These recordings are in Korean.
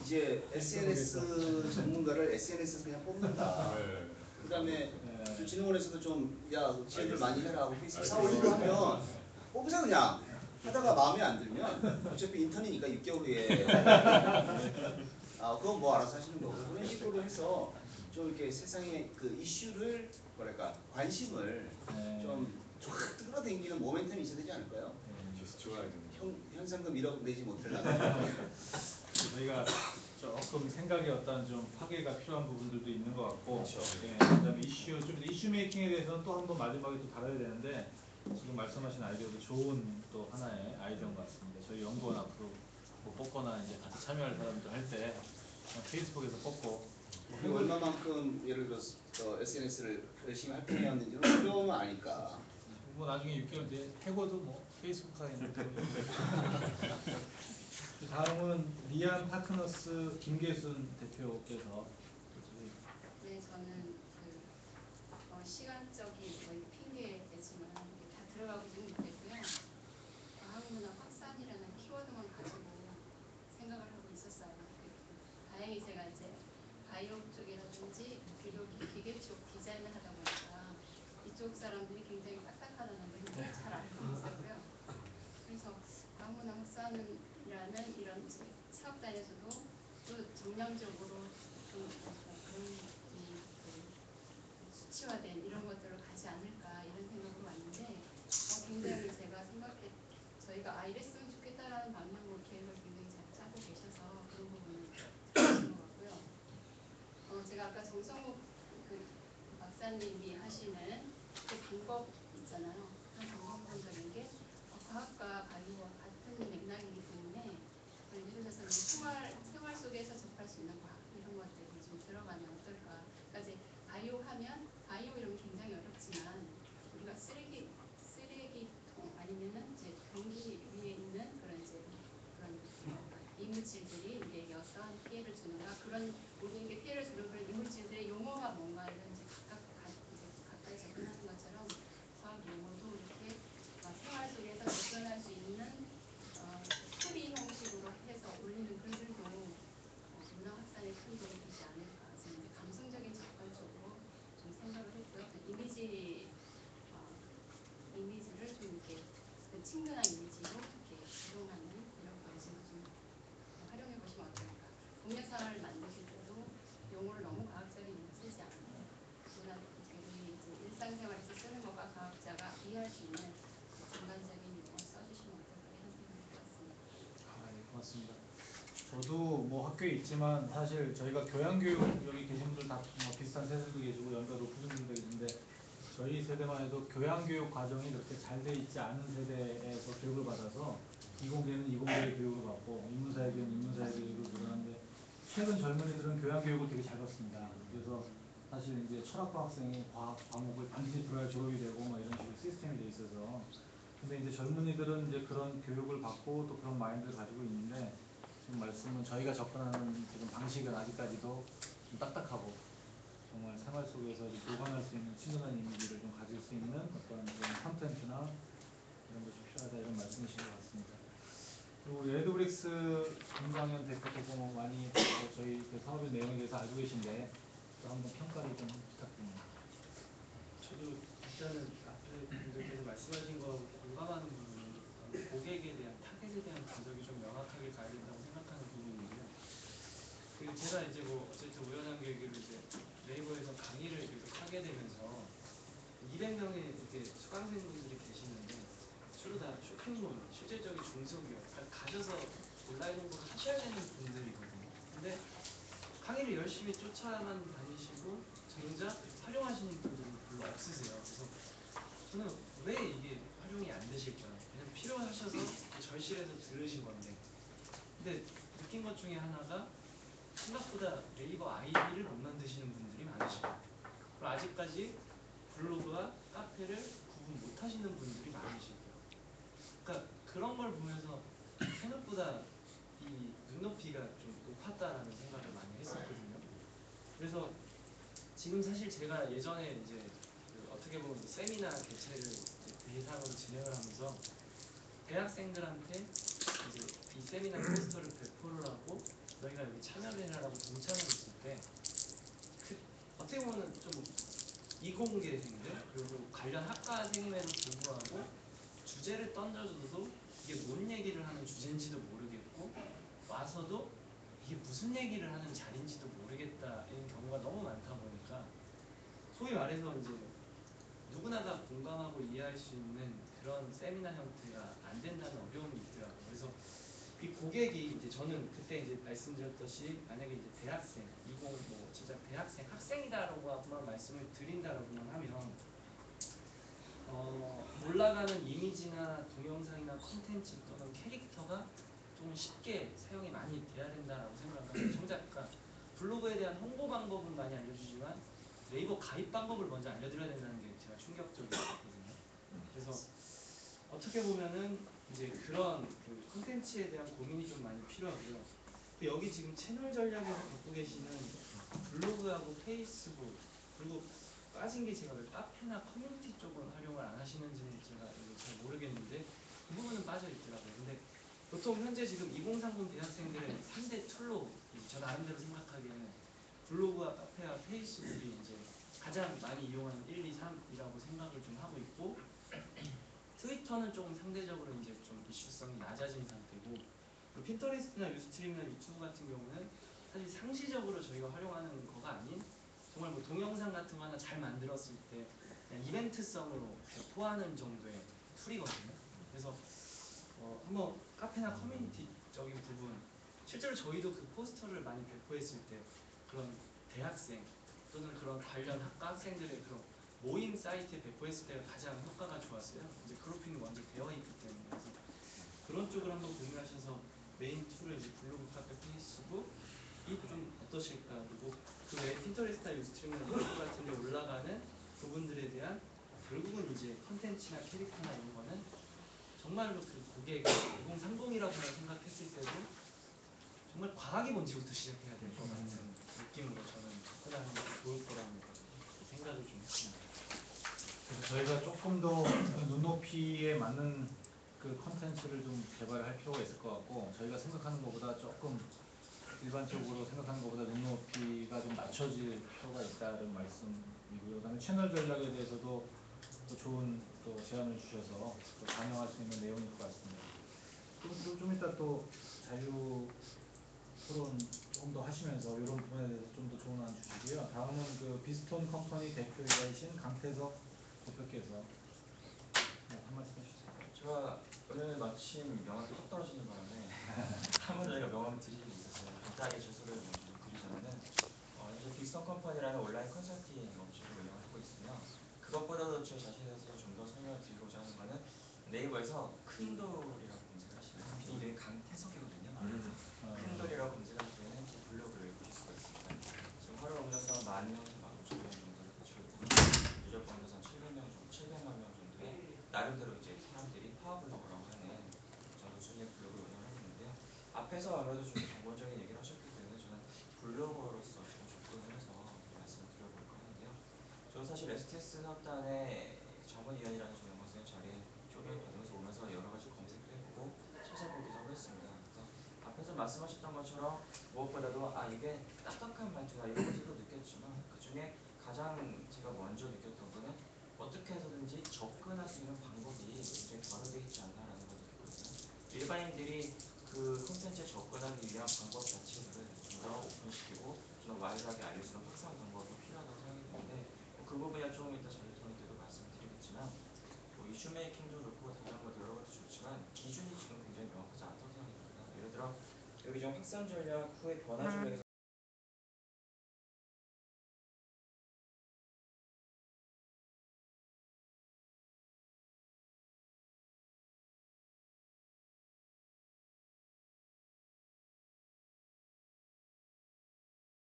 이제 SNS 전문가를 SNS에서 그냥 뽑는다. 그다음에 진흥원에서도 좀 야 지원을 많이 해라 하고 페이스북 사올리고 하면 뽑으자 그냥. 하다가 마음에 안 들면 어차피 인턴이니까 6개월 후에 그건 뭐 알아서 하시는 거고 그런 식으로 해서 좀 이렇게 세상의 그 이슈를 뭐랄까 관심을 좀 끌어당기는 모멘텀이 있어야 되지 않을까요? 현상금 1억 내지 못하려면 저희가 조금 생각이 어떤 좀 파괴가 필요한 부분들도 있는 것 같고, 그렇죠. 그다음에 이슈 메이킹에 대해서는 또 한번 마지막에 또 다뤄야 되는데 지금 말씀하신 아이디어도 좋은 또 하나의 아이디어인 것 같습니다. 저희 연구원 앞으로 뭐 뽑거나 이제 같이 참여할 사람들 할 때 페이스북에서 뽑고 그리고 얼마만큼 예를 들어서 SNS를 열심히 활동해왔는지는 두려움은 아니까. 뭐 나중에 6개월 뒤에 해고도 뭐 페이스북사에 있는 다음은 리안 파트너스 김계순 대표께서 네, 저는 시간적인 거의 핑계되지만 다 들어가보지 못했고요. 과학문화 확산이라는 키워드만 가지고 생각을 하고 있었어요. 다행히 제가 이제 바이오 쪽이라든지 기계 쪽 디자인을 하다 보니까 이쪽 사람들이 굉장히 딱딱하다는 걸 잘 알고 있었고요. 그래서 과학문화 확산이라는 이런 사업단에서도 또 정량적으로 좀 그런 수치화된 이런 것들을 가지 않을까 이런 생각으로 왔는데 굉장히 제가 저희가 이랬으면 좋겠다라는 방향으로 계획을 굉장히 잘 짜고 계셔서 그런 부분은 좋은 것 같고요. 제가 아까 정성욱 박사님이 하시는 그 방법 있잖아요. 그 방법론적인 게 과학과 바이오와 같은 맥락이기 때문에 예를 들어서 생활 속에서 접할 수 있는 과학 이런 것들이 좀 들어가면 어떨까. 그러니까 이제 바이오 하면 바이오 이런 게 굉장히 어렵지만 우리가 쓰레기통 아니면은 이제 경기 위에 있는 그런 이물질들이 우리에게 어떠한 피해를 주는가 그런 우리에게 피해를 주는 그런 이물질들의 용어가 뭔가 이런 이제 가까이 접근하는 것처럼 과학 용어도 이렇게 생활 속에서 접근할 수 있는 스토리 형식으로 해서 올리는 글들도 문화 확산에 큰 도움이 되지 않을까. 그래서 이제 감성적인 접근 쪽으로 좀 생각을 했고요. 이미지를 좀 이렇게 친근한 이미지로 이렇게 이동하는 이런 방식을 좀 활용해 보시면 어떨까. 동영상을 만드실 때도 용어를 너무 과학적인 용어 쓰지 않고 우리 이제 일상생활에서 쓰는 것과 과학자가 이해할 수 있는 전반적인 용어 써주시면 어떨까 이런 생각이 들었습니다. 네, 고맙습니다. 저도 뭐 학교에 있지만 사실 저희가 교양교육 여기 계신 분들 다 뭐 비슷한 세대도 계시고 연배가 높으신 분도 계신데 저희 세대만 해도 교양교육 과정이 그렇게 잘 돼 있지 않은 세대에서 교육을 받아서 이공계는 이공계의 교육을 받고 인문사회계는 인문사회 교육을 들어가는데 최근 젊은이들은 교양교육을 되게 잘 받습니다. 그래서 사실 이제 철학과 학생이 과학 과목을 반드시 들어야 졸업이 되고 뭐 이런 식으로 시스템이 돼 있어서 근데 이제 젊은이들은 이제 그런 교육을 받고 또 그런 마인드를 가지고 있는데 지금 말씀은 저희가 접근하는 지금 방식은 아직까지도 좀 딱딱하고 정말 생활 속에서 교감할 수 있는 친근한 이미지를 좀 가질 수 있는 어떤 그런 컨텐츠나 이런 것이 필요하다 이런 말씀이신 것 같습니다. 그리고 레드브릭스 김광현 대표께서 뭐 많이 저희 그 사업의 내용에 대해서 알고 계신데 또 한번 평가를 좀 부탁드립니다. 저도 일단은 앞에 분들께서 말씀하신 거 공감하는 부분이 고객에 대한 타겟에 대한 분석이 좀 명확하게 가야 된다고 생각하는 부분인데요. 그리고 제가 이제 뭐 어쨌든 우연한 계기로 이제 네이버에서 강의를 계속 하게 되면서 200명의 이렇게 수강생분들이 계시는데 주로 다 쇼핑몰, 실질적인 중소기업 가셔서 온라인 홍보를 하셔야 되는 분들이거든요. 근데 강의를 열심히 쫓아만 다니시고 정작 활용하시는 분들은 별로 없으세요. 그래서 저는 왜 이게 활용이 안 되실까? 그냥 필요하셔서 절실해서 들으신 건데 근데 느낀 것 중에 하나가 생각보다 네이버 아이디를 못 만드시는 분들이 많으시고 그리고 아직까지 블로그와 카페를 구분 못 하시는 분들이 많으시고요. 그러니까 그런 걸 보면서 생각보다 이 눈높이가 좀 높았다라는 생각을 많이 했었거든요. 그래서 지금 사실 제가 예전에 이제 어떻게 보면 세미나 개최를 대상으로 진행을 하면서 대학생들한테 이제 이 세미나 포스터를 배포를 하고 너희가 여기 참여를 해라라고 동참을 했을 때 어떻게 보면 좀 이공계생들 그리고 관련 학과생임에도 불구하고 주제를 던져줘도 이게 뭔 얘기를 하는 주제인지도 모르겠고 와서도 이게 무슨 얘기를 하는 자리인지도 모르겠다 이런 경우가 너무 많다 보니까 소위 말해서 이제 누구나 다 공감하고 이해할 수 있는 그런 세미나 형태가 안 된다는 어려움이 있더라고요. 그래서 이 고객이 이제 저는 그때 이제 말씀드렸듯이 만약에 이제 대학생, 20 뭐 진짜 대학생, 학생이다라고만 말씀을 드린다라고만 하면 올라가는 이미지나 동영상이나 콘텐츠 또는 캐릭터가 좀 쉽게 사용이 많이 돼야 된다라고 생각합니다. 정작 그러니까 블로그에 대한 홍보 방법은 많이 알려주지만 네이버 가입 방법을 먼저 알려드려야 된다는 게 제가 충격적이었거든요. 그래서 어떻게 보면은 이제 그런 그 콘텐츠에 대한 고민이 좀 많이 필요하고요. 여기 지금 채널 전략에서 갖고 계시는 블로그하고 페이스북 그리고 빠진 게 제가 왜 카페나 커뮤니티 쪽은 활용을 안 하시는지는 제가 잘 모르겠는데 그 부분은 빠져 있더라고요. 근데 보통 현재 지금 2030 대학생들의 3대 툴로 저 나름대로 생각하기에는 블로그와 카페와 페이스북이 이제 가장 많이 이용하는 1, 2, 3이라고 생각을 좀 하고 있고 트위터는 조금 상대적으로 이제 좀 이슈성이 낮아진 상태고 그리고 핀터레스트나 유스트림이나 유튜브 같은 경우는 사실 상시적으로 저희가 활용하는 거가 아닌 정말 뭐 동영상 같은 거 하나 잘 만들었을 때 그냥 이벤트성으로 배포하는 정도의 툴이거든요. 그래서 한번 카페나 커뮤니티적인 부분 실제로 저희도 그 포스터를 많이 배포했을 때 그런 대학생 또는 그런 관련 학과 학생들의 그런 모임 사이트에 배포했을 때가 가장 효과가 좋았어요. 이제 그룹핑이 먼저 되어 있기 때문에 그래서 그런 쪽을 한번 고민하셔서 메인 툴을 이제 블로그, 카페, 페이스북이 좀 어떠실까 그리고 그 외에 핀터레스트나 유스트림이나 유튜브 같은 데 올라가는 부분들에 대한 결국은 이제 컨텐츠나 캐릭터나 이런 거는 정말로 그 고객 2030이라고 생각했을 때도 정말 과하게 뭔지부터 시작해야 될 것 같은 느낌으로 저는 접근하는 게 좋을 거라는 생각을 좀 했습니다. 그래서 저희가 조금 더 눈높이에 맞는 그 컨텐츠를 좀 개발할 필요가 있을 것 같고 저희가 생각하는 것보다 조금 일반적으로 생각하는 것보다 눈높이가 좀 낮춰질 필요가 있다는 말씀이고요. 그다음에 채널 전략에 대해서도 또 좋은 또 제안을 주셔서 또 반영할 수 있는 내용일 것 같습니다. 좀 이따 또 자유 토론 조금 더 하시면서 이런 부분에 대해서 좀 더 좋은 안 주시고요. 다음은 그 비스톤 컴퍼니 대표이신 강태석 대표께서 한 말씀 해주세요. 제가 오늘 마침 명함이 뚝 떨어지는 바람에 한 번 저희가 명함을 드릴 일이 있었어요. 간단하게 제 소개를 먼저 드리자면은 현재 빅스톤 컴퍼니라는 온라인 컨설팅 업체를 운영을 하고 있으며 그것보다도 제 자신에 대해서 좀 더 설명을 드리고자 하는 거는 네이버에서 큰돌이라고 검색을 하시면 제 이름이 강태석이거든요. 큰돌이라고 검색하시면 제 블로그를 보실 수가 있습니다. 지금 하루 운영상 10,000명, 15,000명 정도를 가지고 있고요. 누적 방문자 700만 명 정도의 나름대로 이제 사람들이 파워블로거라고 하는 정도 수준의 블로그를 운영하고 있는데요. 앞에서 아무래도 좀 전문적인 얘기를 하셨기 때문에 저는 블로거로서 좀 접근을 해서 말씀을 드려볼까 하는데요. 저는 사실 STS 사업단의 자문위원이라는 연구생 자리에 초빙을 받으면서 오면서 여러 가지 검색도 해보고 찾아보기도 하고 했습니다. 그래서 앞에서 말씀하셨던 것처럼 무엇보다도 이게 딱딱한 말투나 이런 것들도 느꼈지만 그 중에 가장 제가 먼저 느꼈던 거는 어떻게 해서든지 접근할 수 있는 방법이 굉장히 바로되어 있지 않나라는 걸 느꼈거든요. 일반인들이 그 콘텐츠에 접근하기 위한 방법 자체를 좀 더 오픈시키고 좀 더 와이드하게 알려주는 확산 방법이 필요하다고 생각이 드는데 그 부분이야 조금 이따 자유 토론 때도 말씀드리겠지만 뭐 이슈 메이킹도 좋고 다른 것도 여러 것도 좋지만 기준이 지금 굉장히 명확하지 않다고 생각이 듭니다. 예를 들어 여기 좀 확산 전략 후에 변화 전략에서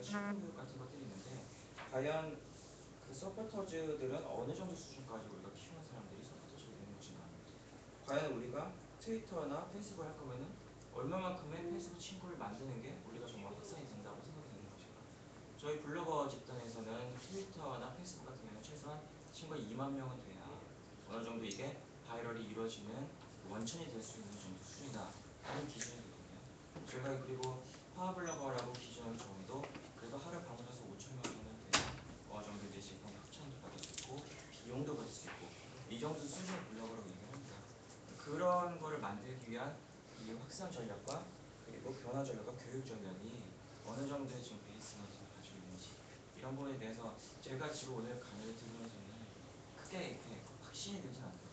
실행교육 같은 것들이 있는데 과연 그 서포터즈들은 어느 정도 수준까지 우리가 키우는 사람들이 서포터즈가 되는 것인가? 과연 우리가 트위터나 페이스북을 할 거면은 얼마만큼의 페이스북 친구를 만드는 게 우리가 정말 확산이 된다고 생각이 되는 것인가? 저희 블로거 집단에서는 트위터나 페이스북 같은 경우는 최소한 친구가 2만 명은 돼야 어느 정도 이게 바이럴이 이루어지는 원천이 될 수 있는 정도 수준이다 하는 기준이거든요. 제가 그리고 파워블로거라고 기준을 정해도 그래도 하루 방문해서 5천명 정도는 돼야 어느 정도 이제 제품 협찬도 받을 수 있고 비용도 받을 수 있고 이 정도 수준의 블로거라고 얘기를 합니다. 그런 거를 만들기 위한 이 확산 전략과 그리고 변화 전략과 교육 전략이 어느 정도의 지금 베이스가 가지고 있는지 이런 부분에 대해서 제가 지금 오늘 강의를 들으면서는 크게 이렇게 확신이 들진 않거든요.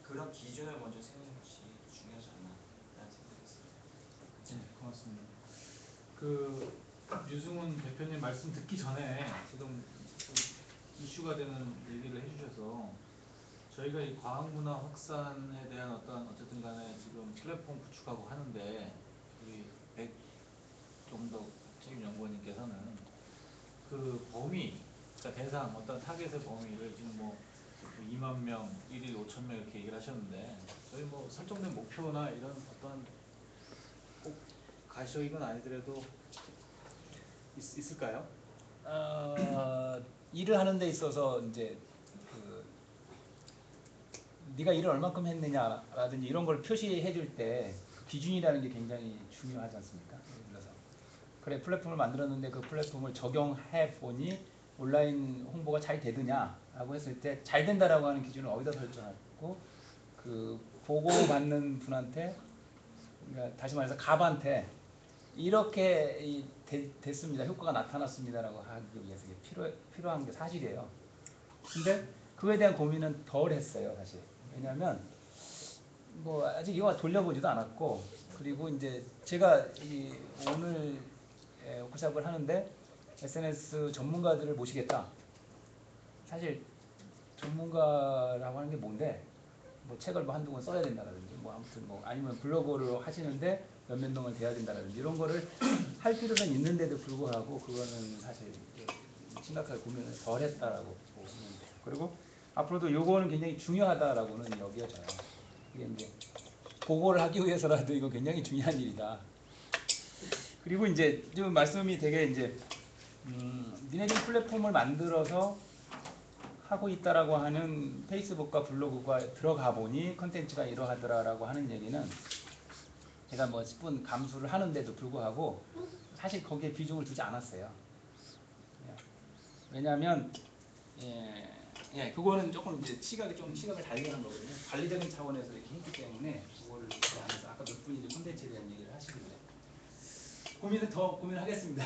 그런 기준을 먼저 세우는 것이 중요하지 않나라는 생각이 있습니다. 네, 고맙습니다. 그 유승훈 대표님 말씀 듣기 전에 지금 이슈가 되는 얘기를 해주셔서 저희가 이 과학문화 확산에 대한 어쨌든 간에 지금 플랫폼 구축하고 하는데 우리 백 정도 책임 연구원님께서는 그 범위, 그러니까 대상 어떤 타겟의 범위를 지금 뭐 2만 명, 1일 5천 명 이렇게 얘기를 하셨는데 저희 뭐 설정된 목표나 이런 어떤 꼭 가시적인 건 아니더라도 있을까요? 일을 하는 데 있어서 이제 그 네가 일을 얼만큼 했느냐라든지 이런 걸 표시해 줄 때 그 기준이라는 게 굉장히 중요하지 않습니까? 예를 들어서 그래 플랫폼을 만들었는데 그 플랫폼을 적용해 보니 온라인 홍보가 잘 되느냐라고 했을 때 잘 된다라고 하는 기준을 어디다 설정하고 그 보고 받는 분한테 그러니까 다시 말해서 갑한테 이렇게 됐습니다. 효과가 나타났습니다라고 하기 위해서 필요한 게 사실이에요. 근데 그거에 대한 고민은 덜 했어요, 사실. 왜냐하면 뭐 아직 이거 돌려보지도 않았고 그리고 이제 제가 오늘 워크숍을 하는데 SNS 전문가들을 모시겠다. 사실 전문가라고 하는 게 뭔데 뭐 책을 뭐 한두 권 써야 된다라든지 뭐 아무튼 뭐 아니면 블로그로 하시는데 몇몇 명을 돼야 된다라든지 이런 거를 할 필요는 있는데도 불구하고 그거는 사실 심각하게 고민을 덜 했다라고 보면 돼요. 그리고 앞으로도 요거는 굉장히 중요하다라고는 여겨져요. 이게 이제 보고를 하기 위해서라도 이거 굉장히 중요한 일이다. 그리고 이제 지금 말씀이 되게 이제 니네들이 플랫폼을 만들어서 하고 있다라고 하는 페이스북과 블로그가 들어가 보니 컨텐츠가 이러하더라라고 하는 얘기는 제가 뭐 10분 감수를 하는데도 불구하고 사실 거기에 비중을 두지 않았어요. 왜냐하면 그거는 조금 이제 시각을 달리 하는 거거든요. 관리적인 차원에서 이렇게 했기 때문에 그거를 안 해서 아까 몇 분이 이제 콘텐츠에 대한 얘기를 하시는데 고민하겠습니다.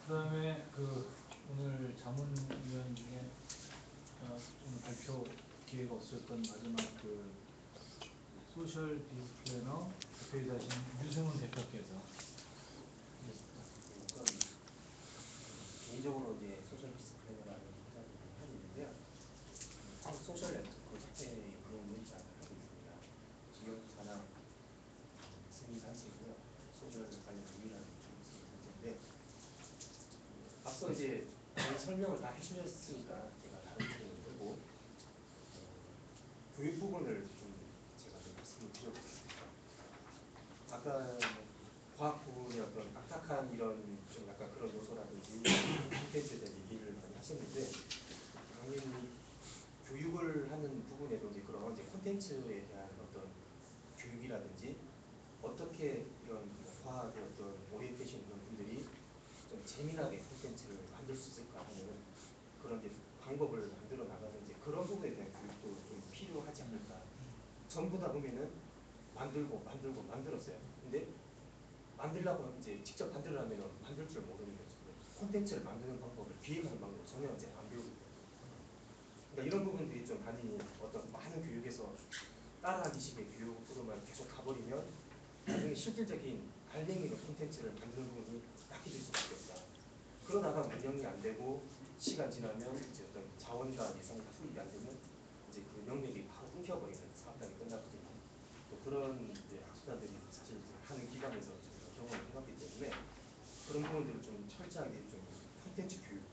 그다음에 그 오늘 자문위원 중에 오늘 발표 기회가 없었던 마지막 그 소셜 비즈플래너 대표이사신 유승훈 대표께서 개인적으로 이제 소셜 디스플레이라는 회사를 하고 있는데요. 한국 소셜 네트워크 협회의 운영을 잘 하고 있습니다. 지역 산업 승리 단체이고요. 소셜 관련 유일한 중심 단체인데 앞서 이제 설명을 다 해주셨으니까 제가 다른 부분을 빼고 교육 부분을 제가 좀 말씀을 드려보겠습니다. 아까 과학 부분의 어떤 딱딱한 이런 좀 약간 그런 요소라든지 콘텐츠에 대한 얘기를 많이 하셨는데 당연히 교육을 하는 부분에도 이제 그런 이제 콘텐츠에 대한 어떤 교육이라든지 어떻게 이런 과학의 어떤 오리엔테이션 있는 분들이 좀 재미나게 콘텐츠를 만들 수 있을까 하는 그런 이제 방법을 만들어 나가는 이제 그런 부분에 대한 교육도 좀 필요하지 않을까. 전부 다 보면은 만들었어요. 근데 만들려고 하면 이제 직접 만들려면 만들 줄 모르는 거죠. 콘텐츠를 만드는 방법을 기획하는 방법을 전혀 이제 안 배우고 있거든요. 그러니까 이런 부분들이 좀 많이 어떤 많은 교육에서 따라하기 식의 교육으로만 계속 가버리면 나중에 실질적인 갈랭이로 콘텐츠를 만드는 부분이 약해질 수밖에 없다. 그러다가 운영이 안 되고 시간 지나면 이제 어떤 자원과 예산이 다 투입이 안 되면 이제 그 명맥이 바로 끊겨버리는 사업장이 끝나거든요. 또 그런 이제 학술자들이 사실 하는 기관에서 경험을 해봤기 때문에 그런 부분들을 좀 철저하게 좀 콘텐츠 교육,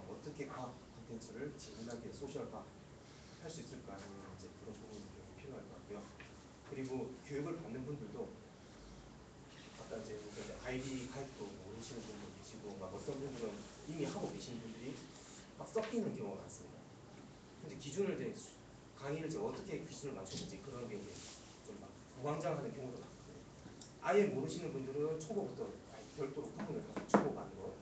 어떻게 과학 콘텐츠를 재미나게 소셜화 할 수 있을까 하는 이제 그런 부분이 좀 필요할 것 같고요. 그리고 교육을 받는 분들도 아까 이제 아이디 가입도 모르시는 분도 계시고 막 어떤 분들은 이미 하고 계신 분들이 막 섞이는 경우가 많습니다. 근데 기준을 이제 강의를 이제 어떻게 기준을 맞추는지 그런 게 이제 좀 막 우왕좌왕하는 경우도 많거든요. 아예 모르시는 분들은 초보부터 아예 별도로 구분을 하고 초보하는 거.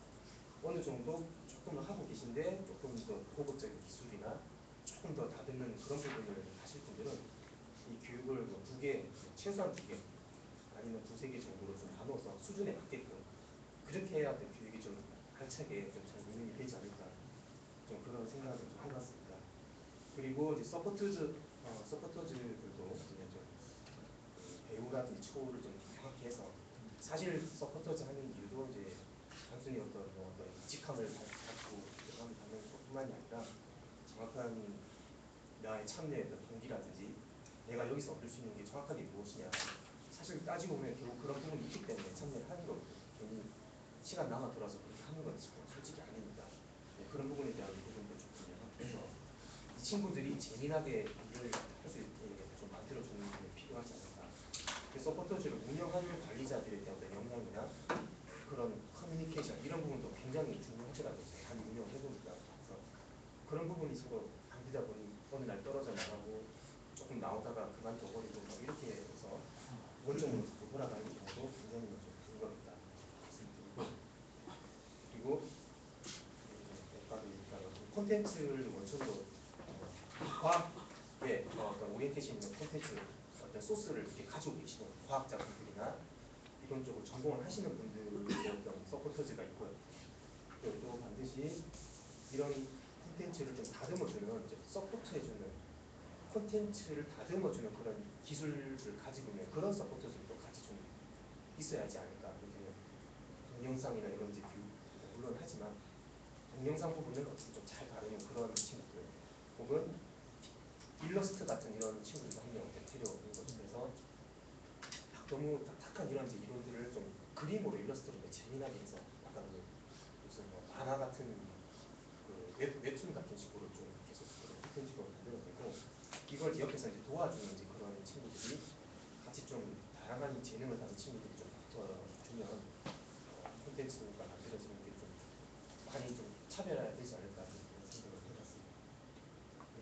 어느 정도 조금 하고 계신데 조금 더 고급적인 기술이나 조금 더 다듬는 그런 부분을 하실 분들은 이 교육을 뭐 2개, 최소한 2개 아니면 2~3개 정도로 좀 나눠서 수준에 맞게끔 그렇게 해야 그 교육이 좀 알차게 좀 잘 운영이 되지 않을까 좀 그런 생각을 좀 해봤습니다. 그리고 이제 서포터즈들도 이제 좀 배우라든지 처우를 좀 정확히 해서 사실 서포터즈 하는 이유도 이제 단순히 어떤 직함을 갖고 직함을 받는 것뿐만이 아니라 정확한 나의 참여의 어떤 동기라든지 내가 여기서 얻을 수 있는 게 정확하게 무엇이냐 사실 따지고 보면 결국 그런 부분이 있기 때문에 참여를 하는 거거든요. 괜히 시간 남아 돌아서 그렇게 하는 건 솔직히 아닙니다. 네, 그런 부분에 대한 부분도 좀 명확해서 이 친구들이 재미나게 일을 할 수 있게 좀 만들어주는 게 필요하지 않을까. 그래서 서포터즈를 운영하는 관리자들에 대한 어떤 역량이나 그런 커뮤니케이션 이런 부분도 굉장히 중요하더라고요. 잘 운영을 해보니까. 그래서 그런 부분이 서로 안 되다 보니 어느 날 떨어져 나가고 조금 나오다가 그만둬버리고 뭐 이렇게 해서 원점으로 돌아가는 경우도 굉장히 좀 큰 겁니다. 그리고 콘텐츠를 원천으로 과학의 어떤 오리엔테이션 있는 콘텐츠 어떤 소스를 이렇게 가지고 계시는 과학자분들이나 이런 쪽으로 전공을 하시는 분들의 어떤 서포터즈가 있고요. 또 반드시 이런 콘텐츠를 좀 다듬어주는 서포트해주는 콘텐츠를 다듬어주는 그런 기술을 가지고 있는 그런 서포터즈도 같이 좀 있어야 하지 않을까. 동영상이나 이런 이제 교육도 물론 하지만 동영상 부분을 어떻게 좀 잘 다루는 그런 친구들 혹은 일러스트 같은 이런 친구들도 한 명 필요한 거죠. 그래서 너무 딱딱한 이런 이제 이론들을 좀 그림으로 일러스트로 재미나게 해서 약간 무슨 만화 같은 웹툰 같은 식으로 좀 계속 콘텐츠로 만들어내고 이걸 옆에서 이제 도와주는 이제 그런 친구들이 같이 좀 다양한 재능을 가진 친구들이 좀 붙어주면 콘텐츠가 만들어지는 게 좀 많이 좀 차별화되지 않을까 그런 생각을 해봤습니다.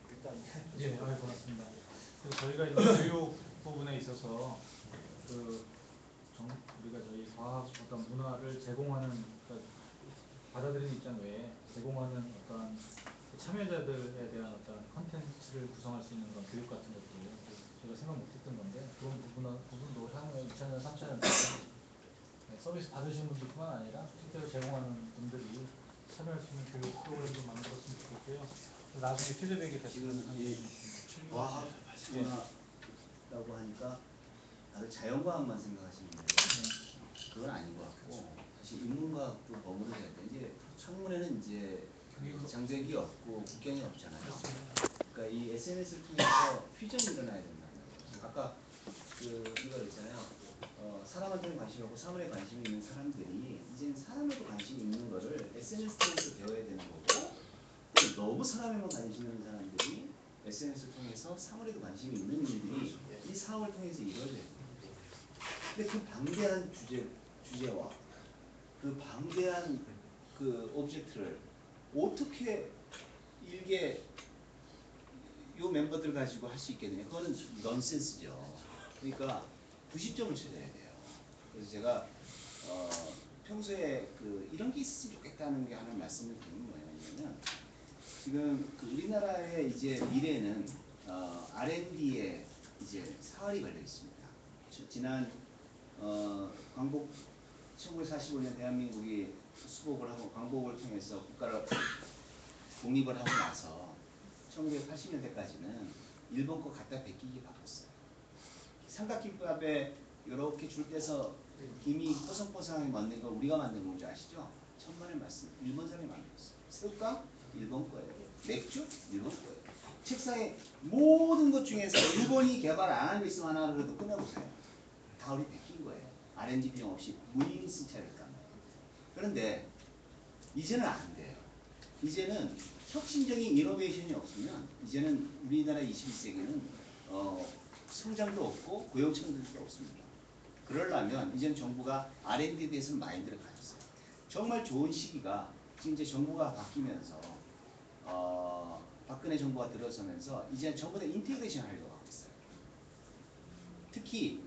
일단 예, 고맙습니다. 그래서 저희가 이제 교육 부분에 있어서 우리가 저희 과학 어떤 문화를 제공하는 그러니까 받아들이는 입장 외에 제공하는 어떤 참여자들에 대한 어떤 컨텐츠를 구성할 수 있는 그런 교육 같은 것들 제가 생각 못했던 건데 그런 부분도 향후에 2차년, 3차년 서비스 받으시는 분들뿐만 아니라 실제로 제공하는 분들이 참여할 수 있는 교육 프로그램도 만들었으면 좋겠고요. 나중에 피드백이 됐으면 하는 과학 문화라고 하니까 다들 자연과학만 생각하시는데 그건 아닌 것 같고 사실 인문과학도 버무려야 돼. 이제 학문에는 이제 장벽이 없고 국경이 없잖아요. 그러니까 이 SNS를 통해서 퓨전이 일어나야 된다는 거예요. 아까 이거 있잖아요. 사람한테는 관심이 없고 사물에 관심이 있는 사람들이 이제는 사람에도 관심이 있는 거를 SNS 통해서 배워야 되는 거고 너무 사람에만 관심 있는 사람들이 SNS를 통해서 사물에도 관심이 있는 일들이 이 사업을 통해서 이루어져요. 근데 그 방대한 주제와 그 방대한 그 오브젝트를 어떻게 일개 요 멤버들 가지고 할 수 있겠느냐? 그거는 넌센스죠. 그러니까 구시점을 찾아야 돼요. 그래서 제가 평소에 이런 게 있으면 좋겠다는 게 하나 말씀을 드리는 뭐냐면 지금 우리나라의 이제 미래는 R&D에 이제 사활이 걸려 있습니다. 지난 광복 1945년 대한민국이 수복을 하고 광복을 통해서 국가를 독립을 하고 나서 1980년대까지는 일본 거 갖다 베끼기 바빴어요. 삼각김밥에 이렇게 줄 떼서 김이 뽀송뽀송하게 만든 거 우리가 만든 건지 아시죠? 천만의 말씀. 일본 사람이 만들었어요. 새우깡 일본 거예요. 맥주 일본 거예요. 책상에 모든 것 중에서 일본이 개발 안 한 거 있으면 하나라도 꺼내보세요. 다 우리 베낀 거예요. R&D 비용 없이 무인 승차를 깐 거예요. 그런데 이제는 안 돼요. 이제는 혁신적인 이노베이션이 없으면 이제는 우리나라 21세기는 성장도 없고 고용창출도 없습니다. 그러려면 이제는 정부가 R&D에 대해서는 마인드를 가졌어요. 정말 좋은 시기가 지금 이제 정부가 바뀌면서 박근혜 정부가 들어서면서 이제 전부 다 인테그레이션 하려고 하고 있어요. 특히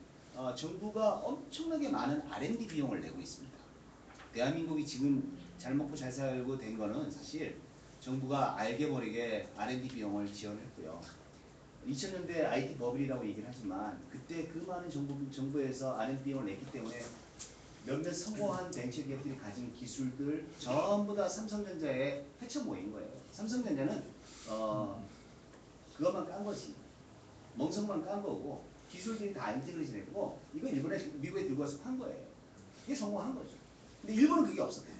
정부가 엄청나게 많은 R&D 비용을 내고 있습니다. 대한민국이 지금 잘 먹고 잘 살고 된 거는 사실 정부가 알게 모르게 R&D 비용을 지원했고요. 2000년대 IT 버블이라고 얘기를 하지만 그때 그 많은 정부에서 R&D 비용을 냈기 때문에 몇몇 성공한 벤처 기업들이 가진 기술들 전부 다 삼성전자에 헤쳐 모인 거예요. 삼성전자는 그것만 깐 거지. 멍석만 깐 거고 기술들이 다 인테그레이션 했고 이거 미국에 들고 와서 판 거예요. 이게 성공한 거죠. 근데 일본은 그게 없었대요.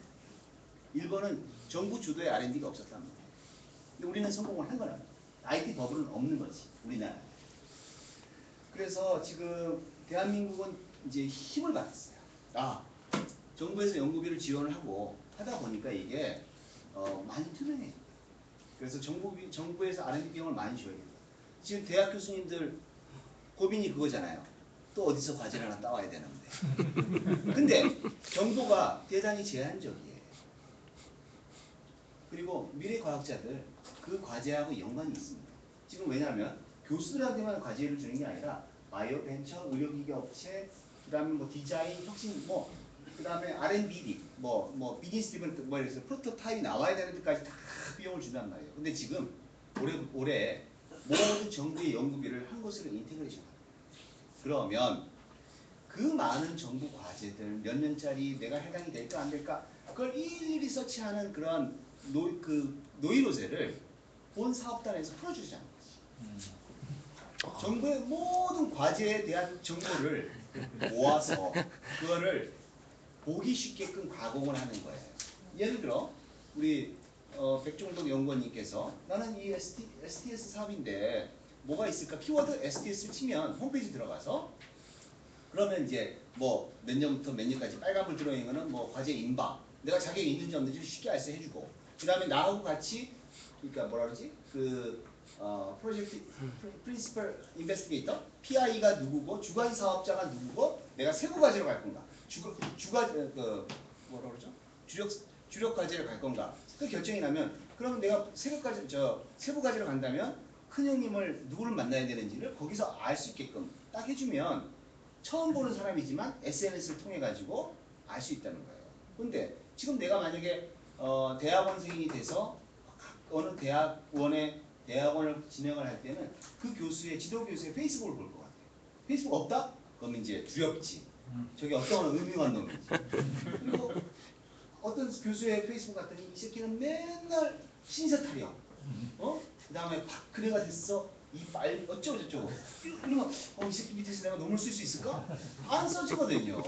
일본은 정부 주도의 R&D가 없었단 말이에요. 근데 우리는 성공을 한 거란 말이에요. IT 버블은 없는 거지, 우리나라. 그래서 지금 대한민국은 이제 힘을 받았어요. 정부에서 연구비를 지원을 하고 하다 보니까 이게 많이 투명해요. 그래서 정부에서 R&D 비용을 많이 줘야겠다. 지금 대학 교수님들 고민이 그거잖아요. 또 어디서 과제를 하나 따와야 되는데. 근데 정보가 대단히 제한적이에요. 그리고 미래 과학자들 그 과제하고 연관이 있습니다. 지금 왜냐하면 교수들한테만 과제를 주는 게 아니라 바이오 벤처, 의료기기 업체, 그다음에 뭐 디자인, 혁신, 그다음에 R&D, 비즈니스 디벨롭먼트, 이래서 프로토타입이 나와야 되는 데까지 다 비용을 준단 말이에요. 근데 지금 올해 모든 정부의 연구비를 한 곳으로 인테그레이션 합니다. 그러면 그 많은 정부 과제들 몇 년짜리 내가 해당이 될까 안 될까 그걸 일일이 서치하는 그런 노이로제를 본 사업단에서 풀어주자는 거지. 정부의 모든 과제에 대한 정보를 모아서 그거를 보기 쉽게끔 가공을 하는 거예요. 예를 들어 우리 백종덕 연구원님께서 나는 이 STS 사업인데 뭐가 있을까? 키워드 STS를 치면 홈페이지 들어가서 그러면 이제 몇 년부터 몇 년까지 빨간불 들어있는 거는 과제 임박 내가 자격이 있는지 없는지 쉽게 알수 해주고 그 다음에 나하고 같이 그러니까 뭐라 그러지? 프로젝트 프린시플 인베스티게이터 PI가 누구고 주관 사업자가 누구고 내가 세부 과제로 갈 건가? 뭐라 그러죠? 주력 과제를 갈 건가? 그 결정이 나면 그러면 내가 세부 과제로 간다면 큰 형님을 누구를 만나야 되는지를 거기서 알 수 있게끔 딱 해주면 처음 보는 사람이지만 SNS를 통해 가지고 알 수 있다는 거예요. 근데 지금 내가 만약에 대학원생이 돼서 어느 대학원을 진행을 할 때는 그 교수의 지도 교수의 페이스북을 볼 것 같아요. 페이스북 없다? 그럼 이제 두렵지. 저게 어떤 의미만 놈이지. 그리고 어떤 교수의 페이스북 갔더니 이 새끼는 맨날 신세 타령. 그 다음에 박근혜가 됐어. 이빨 어쩌고 저쩌고. 그러면 이 새끼 밑에서 내가 논문 쓸 수 있을까? 안 써지거든요.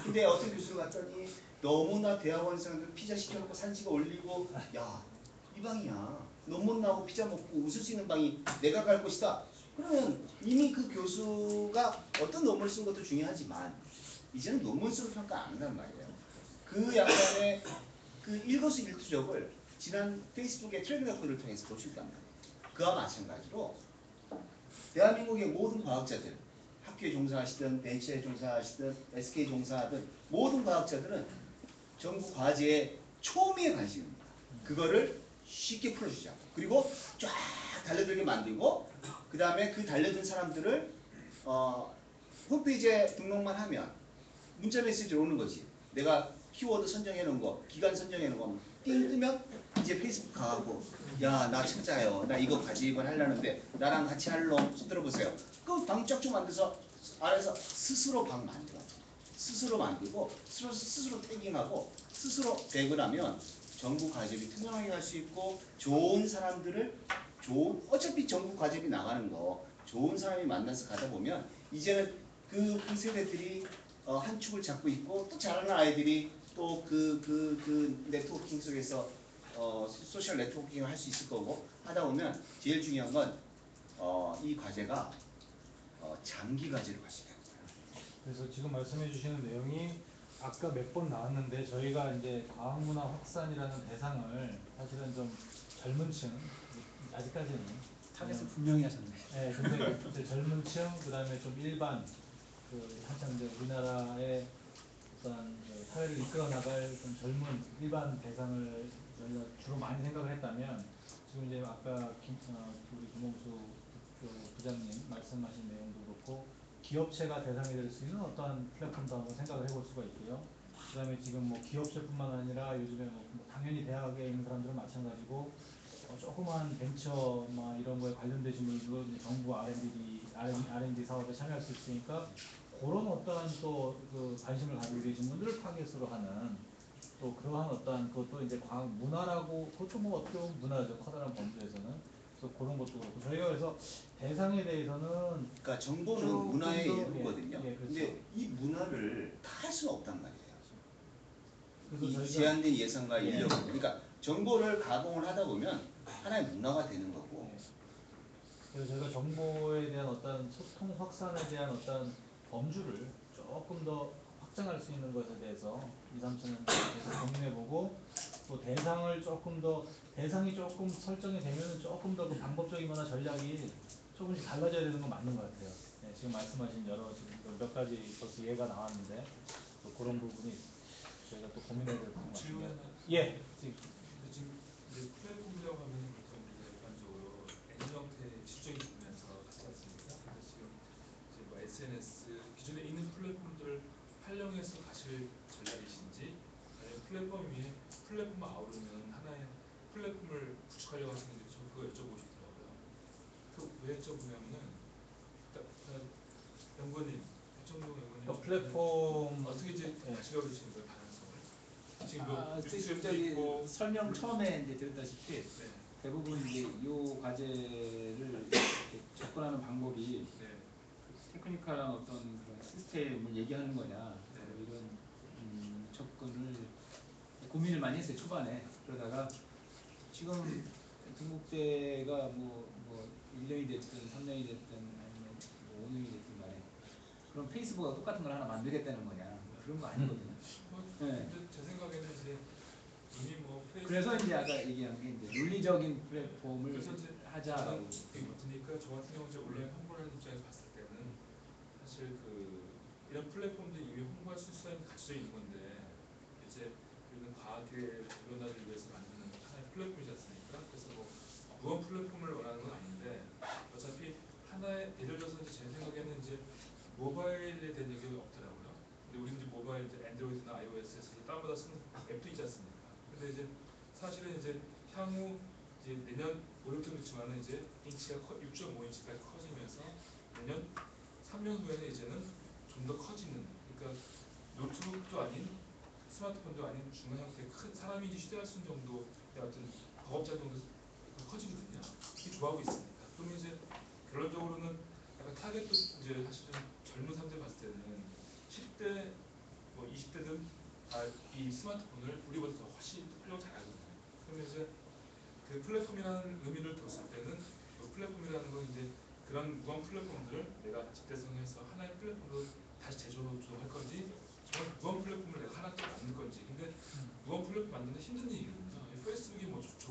근데 어떤 교수를 갔더니 너무나 대학원생들 피자 시켜놓고 사진 찍어 올리고 야 이 방이야. 논문 나오고 피자 먹고 웃을 수 있는 방이 내가 갈 곳이다. 그러면 이미 그 교수가 어떤 논문을 쓴 것도 중요하지만 이제는 논문수로 평가 안 한단 말이에요. 그 약간의 그 일거수일투족을 지난 페이스북의 트랙 레코드를 통해서 볼 수 있단 말이에요. 그와 마찬가지로 대한민국의 모든 과학자들 학교에 종사하시든 벤처에 종사하시든 SK 종사하든 모든 과학자들은 정부 과제에 초미에 관심입니다. 그거를 쉽게 풀어주자. 그리고 쫙 달려들게 만들고 그 다음에 그 달려든 사람들을 홈페이지에 등록만 하면 문자 메시지로 오는 거지. 내가 키워드 선정해 놓은 거, 기간 선정해 놓은 거, 띵 뜨면 이제 페이스북 가고, 야, 나 진짜요. 나 이거 가지고 하려는데 나랑 같이 할러 손 들어보세요. 그럼 방 쫙쫙 만들어서 안에서 스스로 방 만들어. 스스로 만들고 스스로 태깅하고 스스로 배그를 하면 정부 과제비 투명하게 할 수 있고 좋은 사람들을 어차피 정부 과제비 나가는 거 좋은 사람이 만나서 가다 보면 이제는 그 세대들이 한 축을 잡고 있고 또 자라는 아이들이 또 그 네트워킹 속에서 소셜 네트워킹을 할 수 있을 거고 하다 보면 제일 중요한 건 이 과제가 장기 과제로 갈 수 있다. 그래서 지금 말씀해 주시는 내용이 아까 몇 번 나왔는데 저희가 이제 과학문화 확산이라는 대상을 사실은 좀 젊은 층 아직까지는 타겟을 분명히 하셨네. 네, 근데 이제 젊은 층 그다음에 좀 일반 한참 이제 우리나라의 어떤 사회를 이끌어 나갈 좀 젊은 일반 대상을 저희가 주로 많이 생각을 했다면 지금 이제 아까 우리 김홍수 부장님 말씀하신 내용도 그렇고 기업체가 대상이 될 수 있는 어떠한 플랫폼도 한번 생각을 해볼 수가 있고요. 그다음에 지금 뭐 기업체뿐만 아니라 요즘에 뭐 당연히 대학에 있는 사람들은 마찬가지고 조그만 벤처 막 이런 거에 관련되신 분들도 이제 정부 R&D 사업에 참여할 수 있으니까 그런 어떠한 또 그 관심을 가지고 계신 분들을 타겟으로 하는 또 그러한 어떠한 그것도 이제 과학 문화라고 그것도 뭐 어떻게 보면 문화죠. 커다란 범주에서는. 그래서 그런 것도 그렇고 저희가 그래서 대상에 대해서는 그러니까 정보는 조금 문화의 더, 일부거든요. 예, 그렇죠. 근데 이 문화를 다 할 수는 없단 말이에요. 그래서 이 저희가 제한된 예산과 예. 인력, 그러니까 정보를 가공을 하다 보면 하나의 문화가 되는 거고. 그래서 저희가 정보에 대한 어떤 소통 확산에 대한 어떤 범주를 조금 더 확장할 수 있는 것에 대해서 2, 3층은 계속 고민해보고 또 대상을 조금 더 대상이 조금 설정이 되면 조금 더 그 방법적이거나 전략이 조금씩 달라져야 되는 건 맞는 것 같아요. 네, 지금 말씀하신 여러 지금 몇 가지 벌써 예가 나왔는데 또 그런 부분이 저희가 또 고민해야 될 것 질문 같습니다. 하나. 예. 지금 근데 지금 이제 플랫폼이라고 하면 보통 우리가 일반적으로 N 형태의 시적인 측면에서 갖지 않습니까? 근데 지금 이제 뭐 SNS 기존에 있는 플랫폼들을 활용해서 가실 전략이신지 아니면 플랫폼을 아우르는 하나의 플랫폼을 구축하려고 하시는지 저 그거 여쭤보고 싶더라고요. 그 왜 여쭤보냐면은 그러니까 연구원님, 박정용 연구원님 플랫폼 어떻게 이제 예. 가시려고 그러시는 거예요, 방향성을? 지금 뭐 지금 뉴스도 저기 있고 설명 처음에 이제 드렸다시피 네. 대부분 이제 이 과제를 이렇게 접근하는 방법이 네. 테크니컬한 어떤 그런 시스템을 얘기하는 거냐 네. 이런 접근을 고민을 많이 했어요 초반에. 그러다가 지금 중국대가 뭐 1년이 됐든 3년이 됐든 아니면 뭐 5년이 됐든 간에 그럼 페이스북하고 똑같은 걸 하나 만들겠다는 거냐 그런 거 아니거든요. 네. 근데 제 생각에는 이제 이미 뭐 그래서 이제 아까 얘기한 게 이제 논리적인 플랫폼을 그래서 이제 하자라고. 그러니까 저 같은 경우 이제 온라인 홍보를 하는 입장에서 봤을 때는 사실 그 이런 플랫폼들이 이미 홍보할 수 있는 갖춰져 있는 건데 이제 우리는 과학의 변론화를 위해서 만드는 하나의 플랫폼이지 않습니까? 그래서 뭐 무언 플랫폼을 원하는 건 아닌데 어차피 하나의 예를 들어서 이제 제 생각에는 이제 모바일에 대한 얘기가 없더라고요. 근데 우리는 이제 모바일 이제 안드로이드나 iOS에서 다운받아 쓰는 앱도 있지 않습니까? 근데 이제 사실은 이제 향후 이제 내년 5, 6년 그렇지만은 이제 인치가 6.5인치까지 커지면서 내년 3년 후에는 이제는 좀 더 커지는, 그러니까 노트북도 아닌 스마트폰도 아닌 중간 형태의 큰 사람이 이제 휴대할 수 있는 정도의 어떤 버겁자 정도 커지거든요. 이게 좋아하고 있습니다. 그러면 이제 결론적으로는 약간 타겟도 이제 사실 좀 젊은 사람들 봤을 때는 10대 뭐 20대든 다 이 스마트폰을 우리보다 더 훨씬 활용 잘하거든요. 그러면 이제 그 플랫폼이라는 의미를 뒀을 때는 그 플랫폼이라는 건 이제 그런 무한 플랫폼들을 내가 집대성해서 하나의 플랫폼으로 다시 재조정할 건지 정말 무한 플랫폼을 내가 하나 또 만들 건지. 근데 무한 플랫폼 만드는 게 힘든 일이거든요.